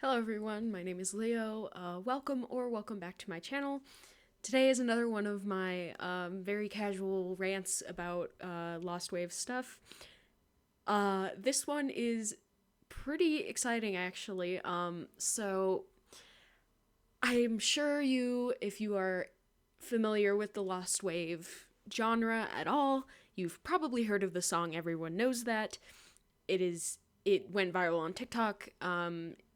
Hello everyone, my name is Leo. Welcome back to my channel. Today is another one of my very casual rants about Lost Wave stuff. This one is pretty exciting actually. So I'm sure if you are familiar with the Lost Wave genre at all, you've probably heard of the song Everyone Knows That. It went viral on TikTok.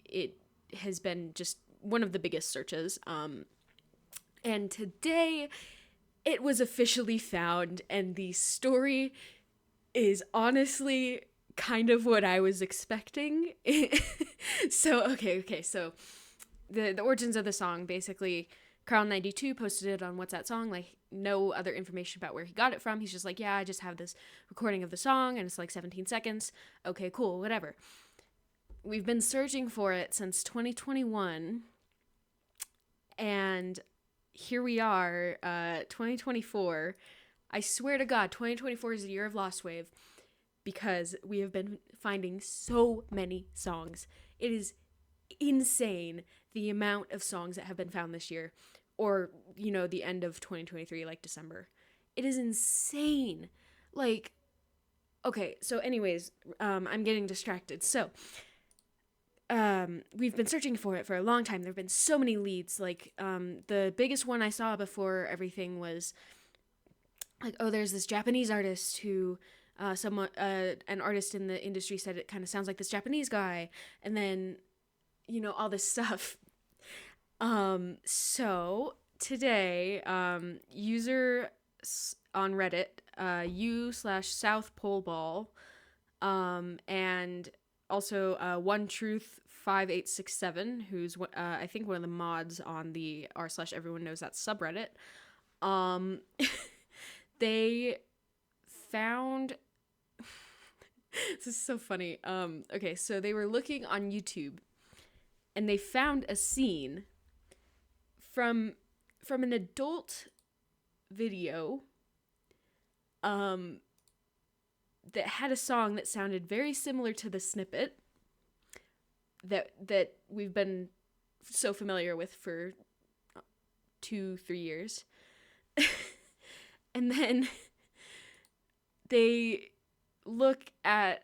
It has been just one of the biggest searches. And today it was officially found, and the story is honestly kind of what I was expecting. So the origins of the song, basically Carl92 posted it on What's That Song, like no other information about where he got it from. He's just like, yeah, I just have this recording of the song and it's like 17 seconds. Okay, cool, whatever. We've been searching for it since 2021, and here we are, 2024. I swear to God, 2024 is the year of Lost Wave because we have been finding so many songs. It is insane the amount of songs that have been found this year, or, the end of 2023, like December. It is insane. Like, okay, so, anyways, I'm getting distracted. So, we've been searching for it for a long time. There have been so many leads. Like, the biggest one I saw before everything was like, oh, there's this Japanese artist who, an artist in the industry said it kind of sounds like this Japanese guy, and then, all this stuff. So today, user on Reddit, u/South Pole Ball, and also One Truth 5867, who's I think one of the mods on the r/Everyone Knows That subreddit. They found this is so funny. Okay, so they were looking on YouTube and they found a scene from an adult video that had a song that sounded very similar to the snippet that we've been so familiar with for 2-3 years. And then they look at,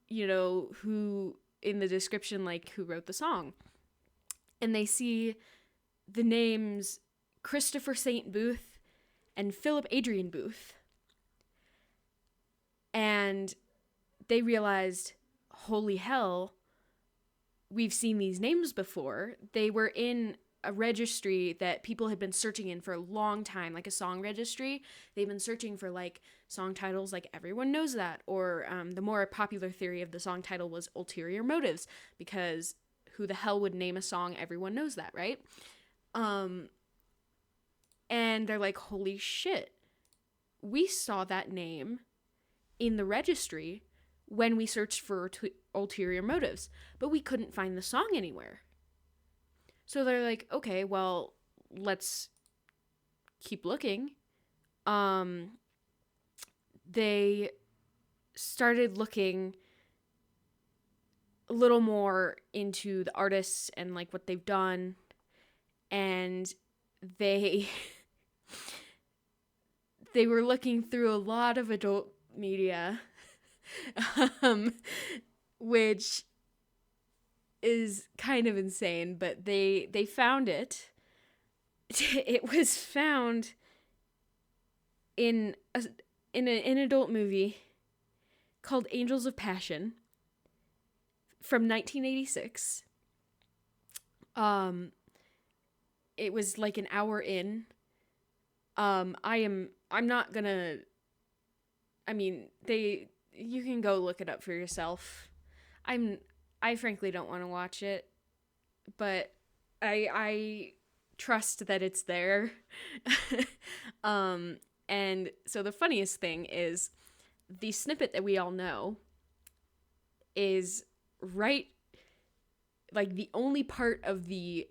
who in the description, like who wrote the song. And they see the names Christopher St. Booth and Philip Adrian Booth. And they realized, holy hell, we've seen these names before. They were in a registry that people had been searching in for a long time, like a song registry. They've been searching for like song titles like Everyone Knows That, or the more popular theory of the song title was Ulterior Motives, because who the hell would name a song Everyone Knows That, right? And they're like, holy shit, we saw that name in the registry when we searched for Ulterior Motives, but we couldn't find the song anywhere. So they're like, okay, well, let's keep looking. They started looking a little more into the artists and like what they've done, and they they were looking through a lot of adult media, which is kind of insane, but they found it. It was found in an adult movie called Angels of Passion from 1986. It was like an hour in. I'm not gonna, you can go look it up for yourself. I frankly don't want to watch it, but I trust that it's there. And so the funniest thing is the snippet that we all know is right, like the only part of the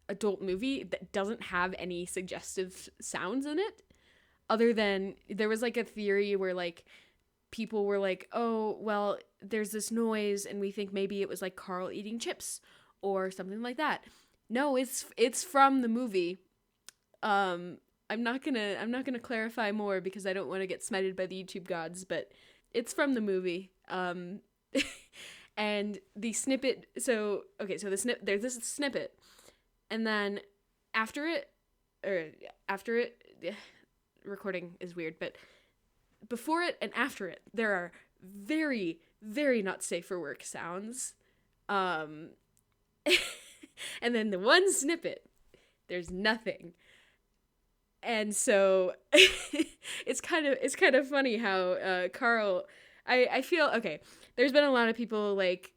adult movie that doesn't have any suggestive sounds in it, other than there was like a theory where like people were like, oh, well, there's this noise and we think maybe it was like Carl eating chips, or something like that. No, it's from the movie. I'm not gonna clarify more because I don't want to get smited by the YouTube gods, but it's from the movie. And the snippet. So okay, so there's this snippet, and then after it, recording is weird, but before it and after it, there are very, very not safe for work sounds. And then the one snippet, there's nothing. And so it's kind of funny how Carl, I feel, okay, there's been a lot of people like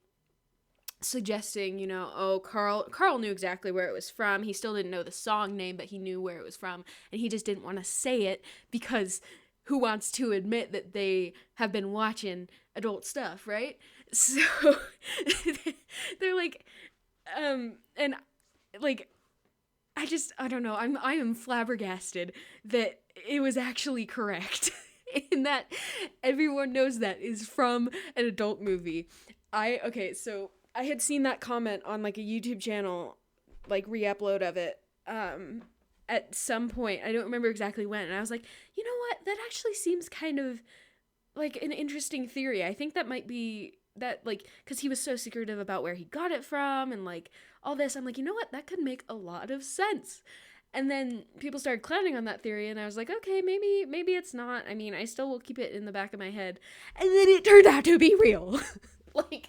suggesting, oh, Carl knew exactly where it was from. He still didn't know the song name, but he knew where it was from, and he just didn't want to say it because who wants to admit that they have been watching adult stuff, right? So they're like, and like, I don't know. I am flabbergasted that it was actually correct in that everyone knows that is from an adult movie. So I had seen that comment on like a YouTube channel, like re-upload of it, at some point. I don't remember exactly when. And I was like, you know what? That actually seems kind of like an interesting theory. I think that might be that, like, because he was so secretive about where he got it from and like all this. I'm like, you know what? That could make a lot of sense. And then people started clowning on that theory, and I was like, okay, maybe it's not. I mean, I still will keep it in the back of my head. And then it turned out to be real. Like,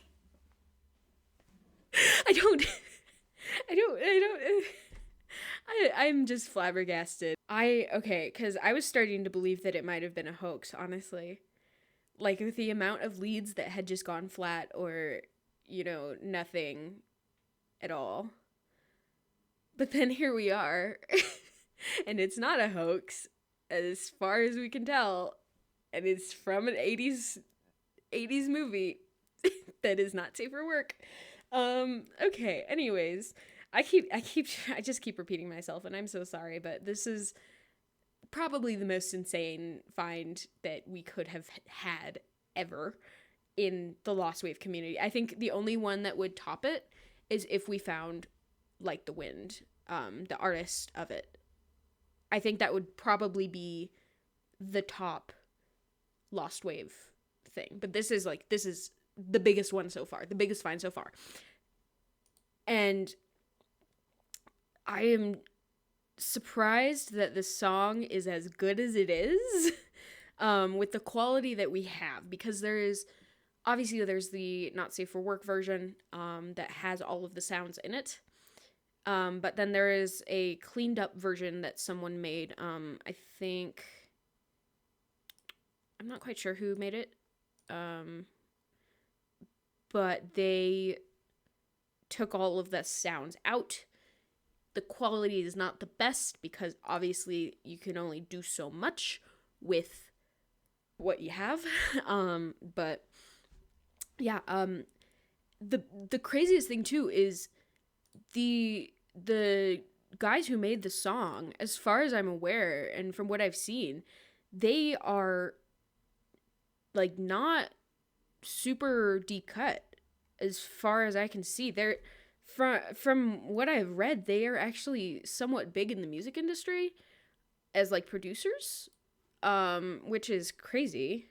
I'm just flabbergasted. Because I was starting to believe that it might have been a hoax, honestly. Like, with the amount of leads that had just gone flat or, nothing at all. But then here we are, and it's not a hoax, as far as we can tell, and it's from an 80s movie that is not safe for work. Okay, anyways, I just keep repeating myself, and I'm so sorry, but this is probably the most insane find that we could have had ever in the Lost Wave community. I think the only one that would top it is if we found Like the Wind, the artist of it. I think that would probably be the top Lost Wave thing. But this is the biggest one so far, the biggest find so far. And I am surprised that the song is as good as it is, with the quality that we have, because there's the not safe for work version, that has all of the sounds in it. But then there is a cleaned up version that someone made. I think, I'm not quite sure who made it. But they took all of the sounds out. The quality is not the best because obviously you can only do so much with what you have. But yeah, the craziest thing too is the guys who made the song, as far as I'm aware and from what I've seen, they are like not super deep cut as far as I can see. They're from what I've read, they are actually somewhat big in the music industry as like producers, which is crazy.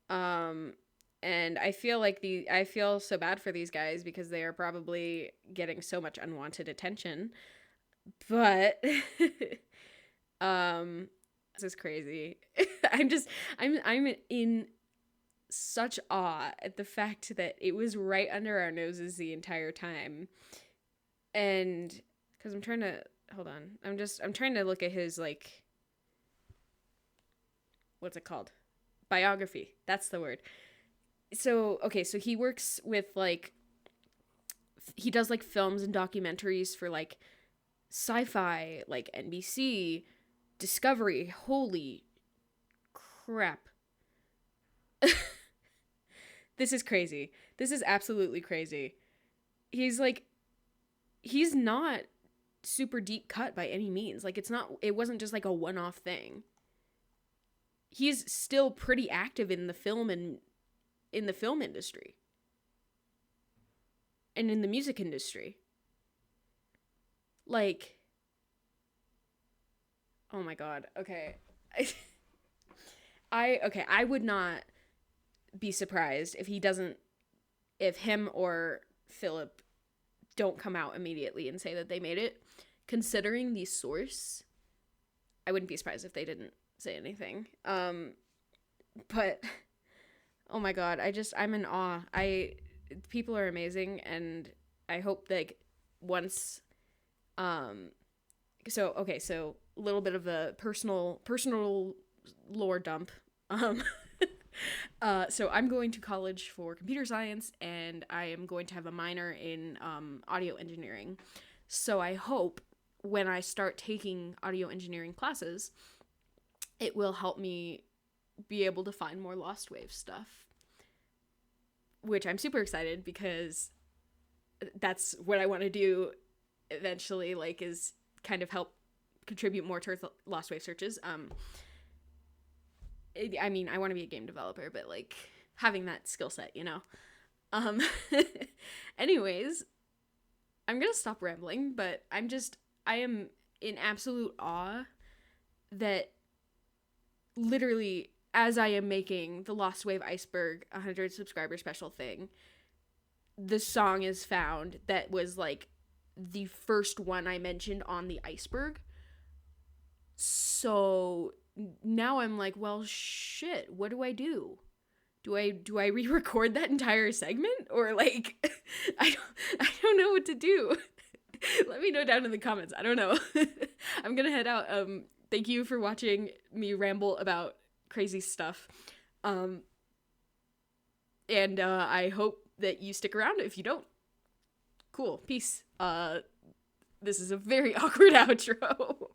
And I feel so bad for these guys because they are probably getting so much unwanted attention. But this is crazy. I'm in such awe at the fact that it was right under our noses the entire time. And because I'm trying to hold on. I'm trying to look at his, like, what's it called? Biography. That's the word. So, okay, so he works with, like, he does, like, films and documentaries for, like, Sci-Fi, like, NBC, Discovery. Holy crap. This is crazy. This is absolutely crazy. He's not super deep cut by any means. Like, it wasn't just like a one-off thing. He's still pretty active in the film and in the film industry. and in the music industry. Like, oh my god, okay. I would not be surprised if him or Philip don't come out immediately and say that they made it. Considering the source, I wouldn't be surprised if they didn't say anything. But oh my god, I'm in awe. People are amazing, and I hope that once so a little bit of a personal lore dump. So I'm going to college for computer science, and I am going to have a minor in audio engineering. So I hope when I start taking audio engineering classes, it will help me be able to find more Lost Wave stuff, which I'm super excited because that's what I want to do eventually, like, is kind of help contribute more to Lost Wave searches. I mean, I want to be a game developer, but like having that skill set, you know. Anyways, I'm gonna stop rambling, but I am in absolute awe that literally as I am making the Lost Wave Iceberg 100 subscriber special thing, the song is found that was like the first one I mentioned on the iceberg. So now I'm like, well, shit, what do I do? Do I re-record that entire segment, or like I don't know what to do. Let me know down in the comments. I don't know. I'm gonna head out. Thank you for watching me ramble about crazy stuff. And I hope that you stick around. If you don't, cool. Peace. This is a very awkward outro.